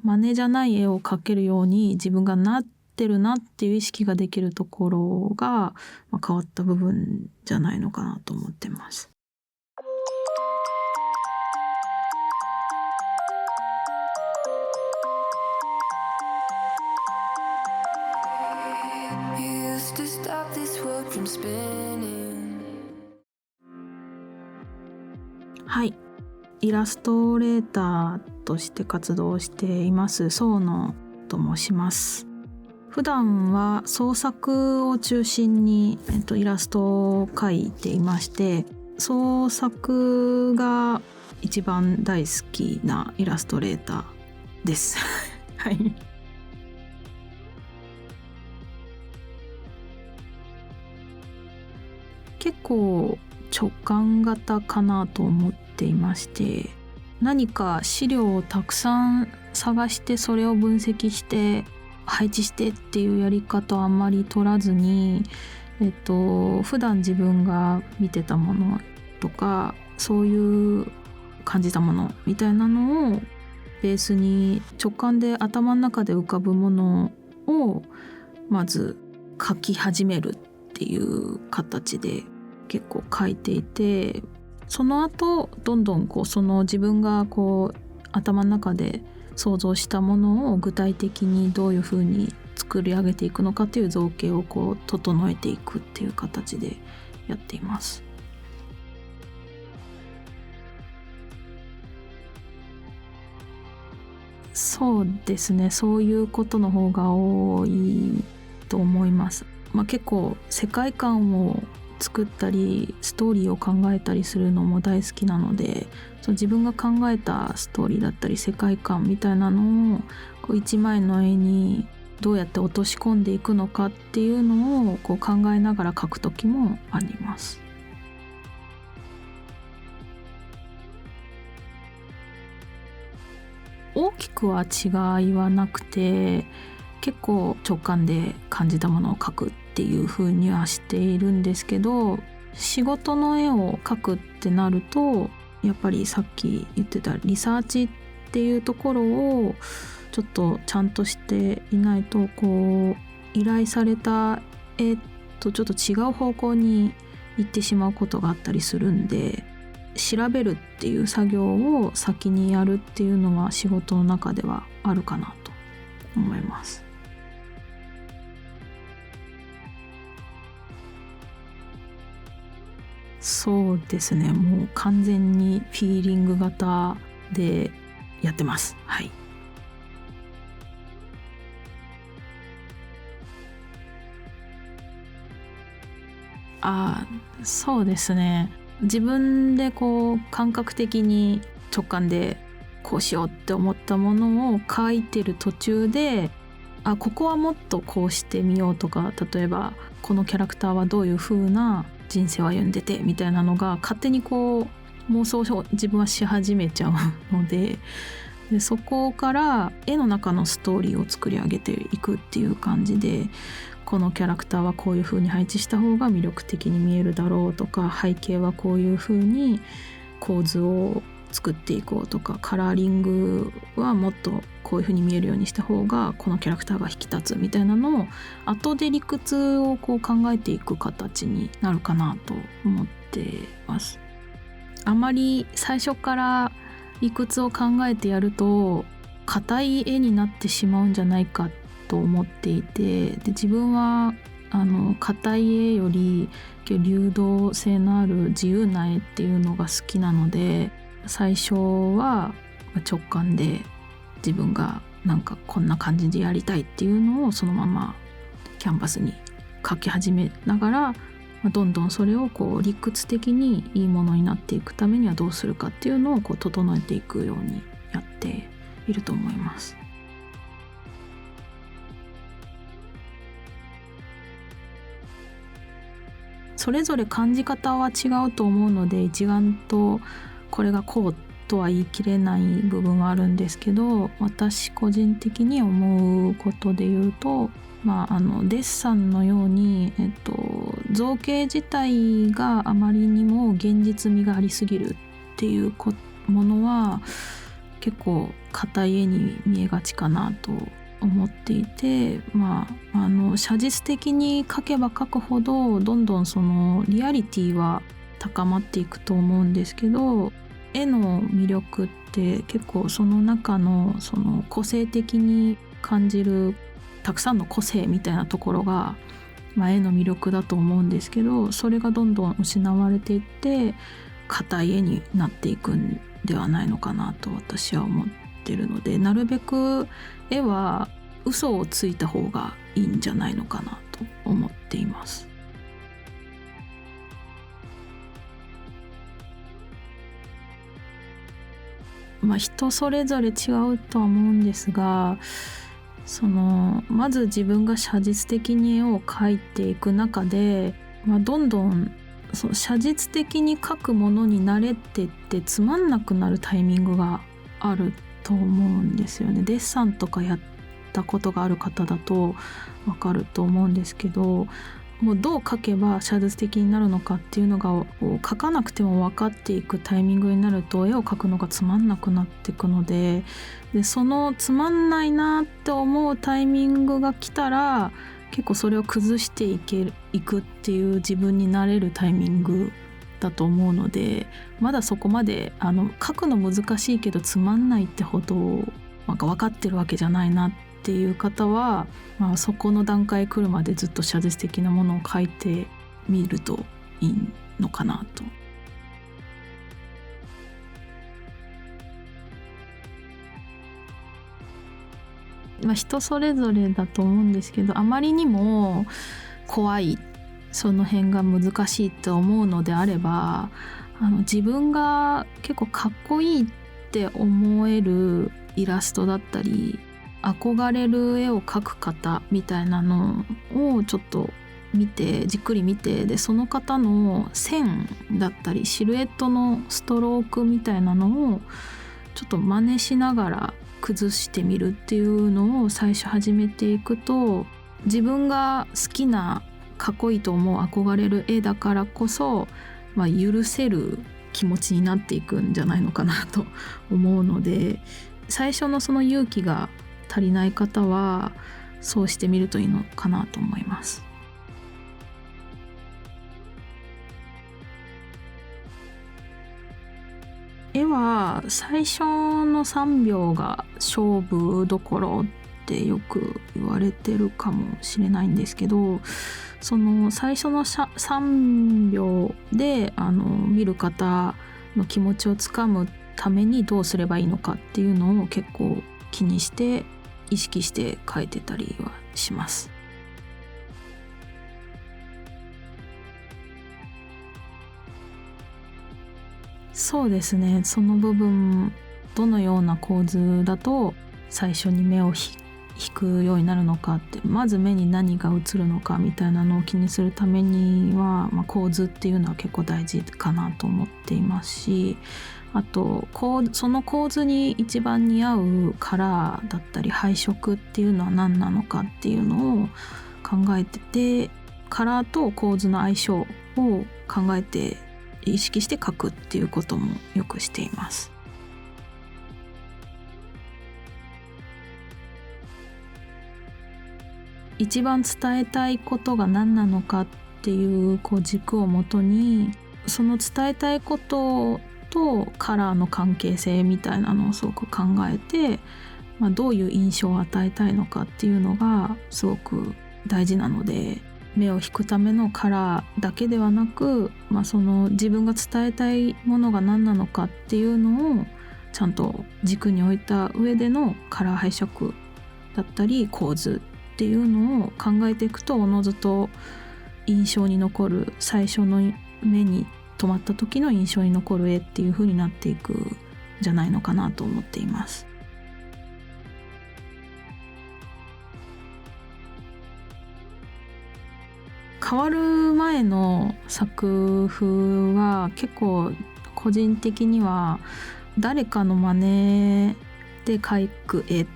真似じゃない絵を描けるように自分がなってるなっていう意識ができるところが、変わった部分じゃないのかなと思ってます。はい、イラストレーターとして活動しています宗野と申します。普段は創作を中心に、イラストを描いていまして、創作が一番大好きなイラストレーターですはい。結構直感型かなと思っていまして、何か資料をたくさん探してそれを分析して配置してっていうやり方をあんまり取らずに、普段自分が見てたものとかそういう感じたものみたいなのをベースに直感で頭の中で浮かぶものをまず書き始めるっていう形で結構書いていて、その後どんどんその自分が頭の中で想像したものを具体的にどういうふうに作り上げていくのかという造形を整えていくっていう形でやっています。そうですね、そういうことの方が多いと思います。結構世界観を作ったりストーリーを考えたりするのも大好きなので、自分が考えたストーリーだったり世界観みたいなのを一枚の絵にどうやって落とし込んでいくのかっていうのを考えながら描く時もあります。大きくは違いはなくて、結構直感で感じたものを描くっていう風にはしているんですけど、仕事の絵を描くってなるとやっぱりさっき言ってたリサーチっていうところをちょっとちゃんとしていないと依頼された絵とちょっと違う方向に行ってしまうことがあったりするんで、調べるっていう作業を先にやるっていうのは仕事の中ではあるかなと思います。そうですね、もう完全にフィーリング型でやってます。はい。そうですね、自分で感覚的に直感でこうしようって思ったものを書いてる途中で、ここはもっとこうしてみようとか、例えばこのキャラクターはどういう風な人生を歩んでてみたいなのが勝手に妄想を自分はし始めちゃうので、そこから絵の中のストーリーを作り上げていくっていう感じで、このキャラクターはこういう風に配置した方が魅力的に見えるだろうとか、背景はこういう風に構図を作っていこうとか、カラーリングはもっとこういう風に見えるようにした方がこのキャラクターが引き立つみたいなのを後で理屈を考えていく形になるかなと思ってます。あまり最初から理屈を考えてやると硬い絵になってしまうんじゃないかと思っていて、で自分は硬い絵より流動性のある自由な絵っていうのが好きなので、最初は直感で自分がなんかこんな感じでやりたいっていうのをそのままキャンバスに描き始めながら、どんどんそれを理屈的にいいものになっていくためにはどうするかっていうのを整えていくようにやっていると思います。それぞれ感じ方は違うと思うので、一丸とこれがこうとは言い切れない部分はあるんですけど、私個人的に思うことで言うと、デッサンのように、造形自体があまりにも現実味がありすぎるっていうものは結構硬い絵に見えがちかなと思っていて、写実的に描けば描くほどどんどんそのリアリティは高まっていくと思うんですけど、絵の魅力って結構その中のその個性的に感じるたくさんの個性みたいなところが、絵の魅力だと思うんですけど、それがどんどん失われていって硬い絵になっていくんではないのかなと私は思ってるので、なるべく絵は嘘をついた方がいいんじゃないのかなと思っています。人それぞれ違うとは思うんですが、まず自分が写実的に絵を描いていく中で、どんどん写実的に描くものに慣れてってつまんなくなるタイミングがあると思うんですよね。デッサンとかやったことがある方だとわかると思うんですけど、もうどう描けば写実的になるのかっていうのが描かなくても分かっていくタイミングになると絵を描くのがつまんなくなっていくので、そのつまんないなって思うタイミングが来たら結構それを崩していくっていう自分になれるタイミングだと思うので、まだそこまで描くの難しいけどつまんないってほど分かってるわけじゃないなっていう方は、そこの段階来るまでずっと写実的なものを描いてみるといいのかなと。人それぞれだと思うんですけど、あまりにも怖い、その辺が難しいと思うのであれば、自分が結構かっこいいって思えるイラストだったり憧れる絵を描く方みたいなのをちょっとじっくり見て、でその方の線だったりシルエットのストロークみたいなのをちょっと真似しながら崩してみるっていうのを最初始めていくと、自分が好きなかっこいいと思う憧れる絵だからこそ、許せる気持ちになっていくんじゃないのかなと思うので、最初のその勇気が足りない方はそうしてみるといいのかなと思います。絵は最初の3秒が勝負どころってよく言われてるかもしれないんですけど、その最初の3秒で見る方の気持ちをつかむためにどうすればいいのかっていうのを結構気にして意識して描いてたりはします。そうですね、その部分どのような構図だと最初に目を引くようになるのかって、まず目に何が映るのかみたいなのを気にするためには、構図っていうのは結構大事かなと思っていますし、あとその構図に一番似合うカラーだったり配色っていうのは何なのかっていうのを考えてて、カラーと構図の相性を考えて意識して描くっていうこともよくしています。一番伝えたいことが何なのかっていう軸をもとに、その伝えたいこととカラーの関係性みたいなのをすごく考えて、どういう印象を与えたいのかっていうのがすごく大事なので、目を引くためのカラーだけではなく、その自分が伝えたいものが何なのかっていうのをちゃんと軸に置いた上でのカラー配色だったり構図っていうのを考えていくと、おのずと印象に残る、最初の目に留まった時の印象に残る絵っていう風になっていくんじゃないのかなと思っています。変わる前の作風は結構個人的には誰かの真似で描く絵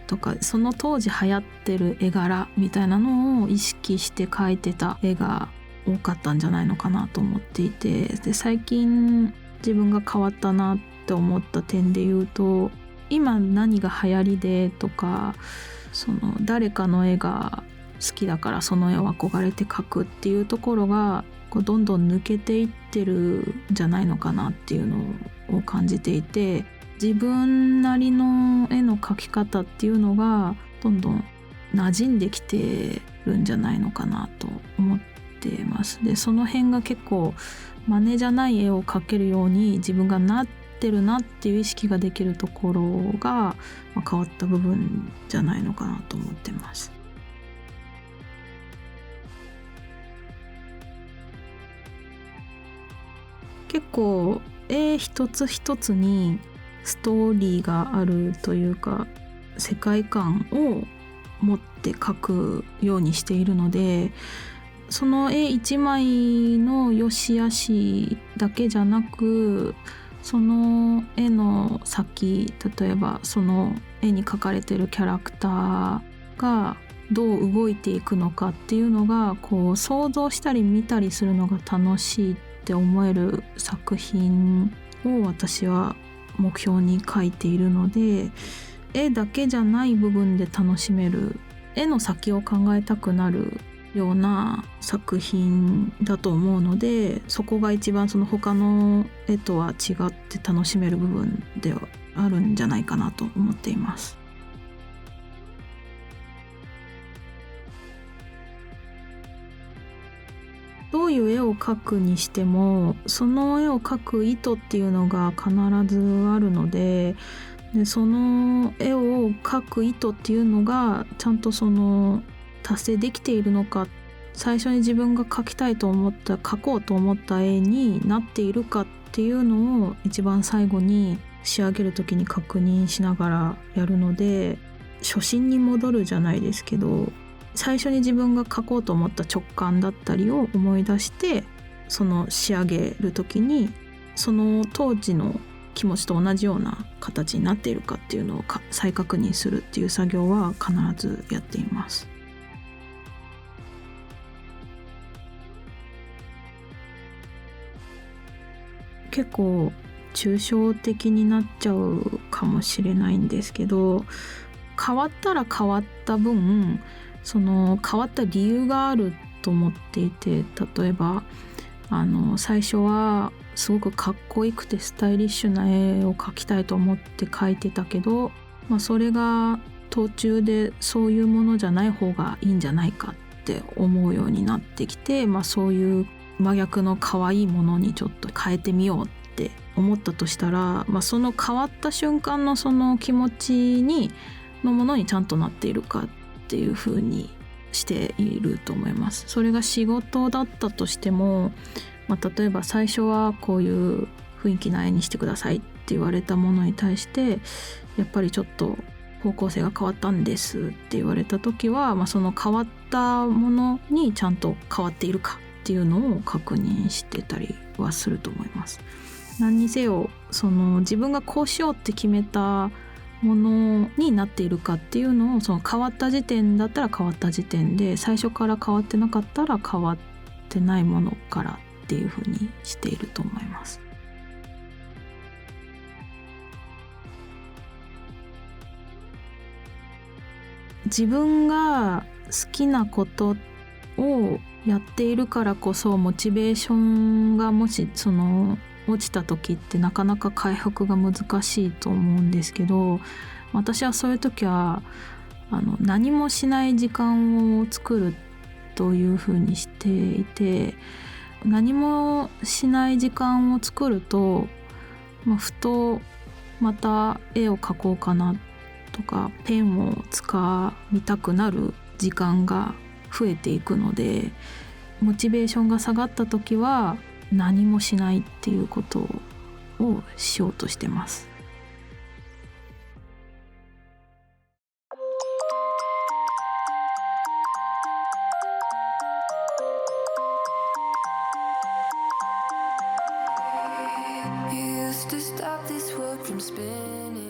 とか、その当時流行ってる絵柄みたいなのを意識して描いてた絵が多かったんじゃないのかなと思っていて、で最近自分が変わったなって思った点で言うと、今何が流行りでとか、その誰かの絵が好きだからその絵を憧れて描くっていうところがこうどんどん抜けていってるんじゃないのかなっていうのを感じていて、自分なりの絵の描き方っていうのがどんどん馴染んできてるんじゃないのかなと思ってます。でその辺が結構真似じゃない絵を描けるように自分がなってるなっていう意識ができるところが、変わった部分じゃないのかなと思ってます。結構絵一つ一つにストーリーがあるというか、世界観を持って描くようにしているので、その絵一枚の良し悪しだけじゃなく、その絵の先、例えばその絵に描かれてるキャラクターがどう動いていくのかっていうのがこう想像したり見たりするのが楽しいって思える作品を私は目標に描いているので、絵だけじゃない部分で楽しめる、絵の先を考えたくなるような作品だと思うので、そこが一番その他の絵とは違って楽しめる部分ではあるんじゃないかなと思っています。どういう絵を描くにしてもその絵を描く意図っていうのが必ずあるので、その絵を描く意図っていうのがちゃんとその達成できているのか、最初に自分が描きたいと思った描こうと思った絵になっているかっていうのを一番最後に仕上げる時に確認しながらやるので、初心に戻るじゃないですけど、最初に自分が描こうと思った直感だったりを思い出して、その仕上げる時にその当時の気持ちと同じような形になっているかっていうのを再確認するっていう作業は必ずやっています。結構抽象的になっちゃうかもしれないんですけど、変わったら変わった分その変わった理由があると思っていて、例えば最初はすごくかっこよくてスタイリッシュな絵を描きたいと思って描いてたけど、それが途中でそういうものじゃない方がいいんじゃないかって思うようになってきて、そういう真逆の可愛いものにちょっと変えてみようって思ったとしたら、その変わった瞬間のその気持ちのものにちゃんとなっているかっていう風にしていると思います。それが仕事だったとしても、例えば最初はこういう雰囲気な絵にしてくださいって言われたものに対して、やっぱりちょっと方向性が変わったんですって言われた時は、その変わったものにちゃんと変わっているかっていうのを確認してたりはすると思います。何にせよその自分がこうしようって決めたものになっているかっていうのを、その変わった時点だったら変わった時点で、最初から変わってなかったら変わってないものからっていうふうにしていると思います。自分が好きなことをやっているからこそモチベーションがもしその落ちた時ってなかなか回復が難しいと思うんですけど、私はそういう時は何もしない時間を作るというふうにしていて、何もしない時間を作ると、ふとまた絵を描こうかなとかペンを使いたくなる時間が増えていくので、モチベーションが下がった時は何もしないっていうことをしようとしてます。You used to stop this world from spinning.